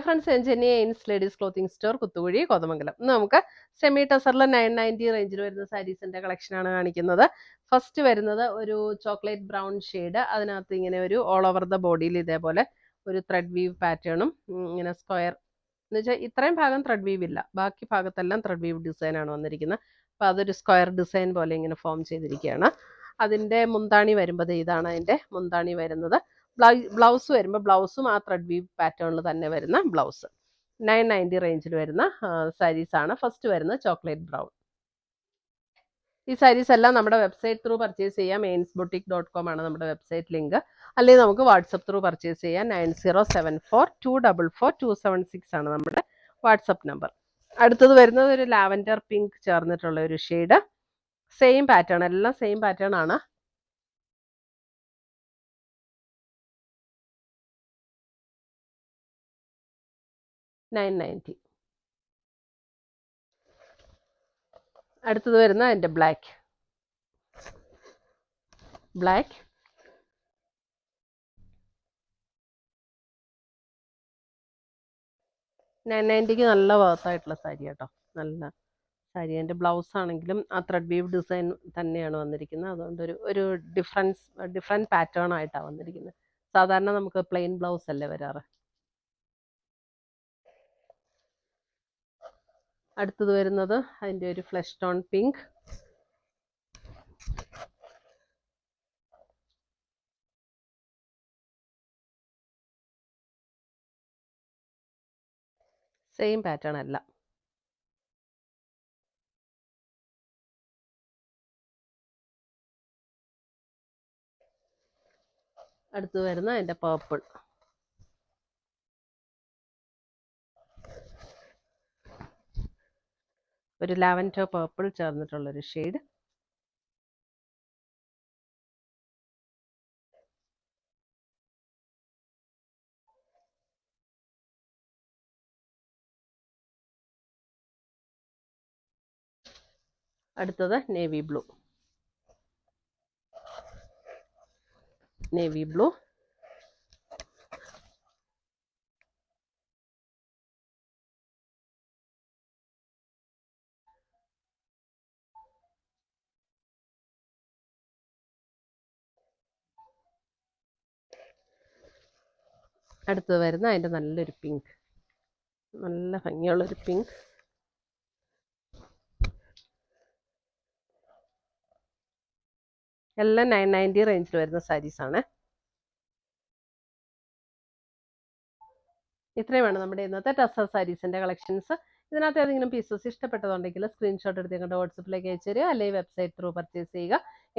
Friends, എൻജിനിയ ഇൻസ് ladies clothing store, Kuthukuzhy, Kothamangalam. ഇന്ന് നമുക്ക് സെമി ടസറിൽ 990 റേഞ്ചിൽ വരുന്ന സാരീസിന്റെ കളക്ഷനാണ് കാണിക്കുന്നത്. ഫസ്റ്റ് വരുന്നത് ഒരു ചോക്ലേറ്റ് ബ്രൗൺ ഷെയ്ഡ്. അതിനകത്ത് ഇങ്ങനെ ഒരു ഓൾ ഓവർ ദ ബോഡിയിൽ ഇതേപോലെ ഒരു ത്രെഡ് വീവ് പാറ്റേണും ഇങ്ങനെ സ്ക്വയർ എന്ന് വെച്ചാൽ ഇത്രയും ഭാഗം ത്രെഡ് വീവ് ഇല്ല, ബാക്കി ഭാഗത്തെല്ലാം ത്രെഡ് വീവ് ഡിസൈനാണ് വന്നിരിക്കുന്നത്. അപ്പോൾ അതൊരു സ്ക്വയർ ഡിസൈൻ പോലെ ഇങ്ങനെ ഫോം ചെയ്തിരിക്കുകയാണ്. അതിൻ്റെ മുന്താണി വരുമ്പോൾ ഇതാണ് അതിൻ്റെ മുന്താണി വരുന്നത്. ബ്ലൗസ് വരുമ്പോൾ ബ്ലൗസും ആ ത്രെഡ് വീവ് പാറ്റേണിൽ തന്നെ വരുന്ന ബ്ലൗസ്. 990 റേഞ്ചിൽ വരുന്ന സാരീസാണ്. ഫസ്റ്റ് വരുന്നത് ചോക്ലേറ്റ് ബ്രൗൺ. ഈ സാരീസ് എല്ലാം നമ്മുടെ വെബ്സൈറ്റ് ത്രൂ പർച്ചേസ് ചെയ്യാം. ainsboutique.com ആണ് നമ്മുടെ വെബ്സൈറ്റ് ലിങ്ക്. അല്ലെങ്കിൽ നമുക്ക് വാട്സപ്പ് ത്രൂ പർച്ചേസ് ചെയ്യാം. 9074244276 ആണ് നമ്മുടെ വാട്സപ്പ് നമ്പർ. അടുത്തത് വരുന്നത് ഒരു ലാവൻഡർ പിങ്ക് ചേർന്നിട്ടുള്ള ഒരു ഷെയ്ഡ്. സെയിം പാറ്റേൺ, എല്ലാം സെയിം പാറ്റേൺ ആണ്. $990. അടുത്തത് വരുന്ന എൻ്റെ ബ്ലാക്ക് 990ക്ക് നല്ല വർത്തായിട്ടുള്ള സാരി കേട്ടോ. നല്ല സാരി. എൻ്റെ ബ്ലൗസ് ആണെങ്കിലും ആ ത്രെഡ് വീവ് ഡിസൈൻ തന്നെയാണ് വന്നിരിക്കുന്നത്. അതുകൊണ്ട് ഒരു ഡിഫറെൻറ്റ് പാറ്റേൺ ആയിട്ടാണ് വന്നിരിക്കുന്നത്. സാധാരണ നമുക്ക് പ്ലെയിൻ ബ്ലൗസ് അല്ലേ വരാറ്. അടുത്തത് വരുന്നത് അതിൻ്റെ ഒരു flush tone pink. Same pattern അല്ല. അടുത്ത് വരുന്ന അതിൻ്റെ പേർപ്പിൾ. ഒരു ലാവൻഡർ പേർപ്പിൾ ചേർന്നിട്ടുള്ളൊരു ഷെയ്ഡ്. അടുത്തത് നേവി ബ്ലൂ. അടുത്തത് വരുന്ന അതിൻ്റെ നല്ലൊരു പിങ്ക്, നല്ല ഭംഗിയുള്ളൊരു പിങ്ക്. എല്ലാം 990 റേഞ്ചിൽ വരുന്ന സാരീസാണ്. ഇത്രയുമാണ് നമ്മുടെ ഇന്നത്തെ ടസർ സാരീസിൻ്റെ കളക്ഷൻസ്. ഇതിനകത്ത് ഏതെങ്കിലും പീസസ് ഇഷ്ടപ്പെട്ടതുണ്ടെങ്കിൽ സ്ക്രീൻഷോട്ട് എടുത്ത് ഞങ്ങളുടെ വാട്സപ്പിലേക്ക് അയച്ചു തരിക, അല്ലെങ്കിൽ വെബ്സൈറ്റ് ത്രൂ പർച്ചേസ് ചെയ്യുക.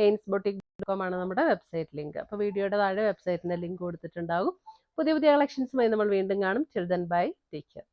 ainsboutique.com ആണ് നമ്മുടെ വെബ്സൈറ്റ് ലിങ്ക്. അപ്പോൾ വീഡിയോയുടെ താഴെ വെബ്സൈറ്റിൻ്റെ ലിങ്ക് കൊടുത്തിട്ടുണ്ടാകും. പുതിയ കളക്ഷൻസുമായി നമ്മൾ വീണ്ടും കാണും. ചിൽ ദെൻ ബൈ, ടേക്ക് കെയർ.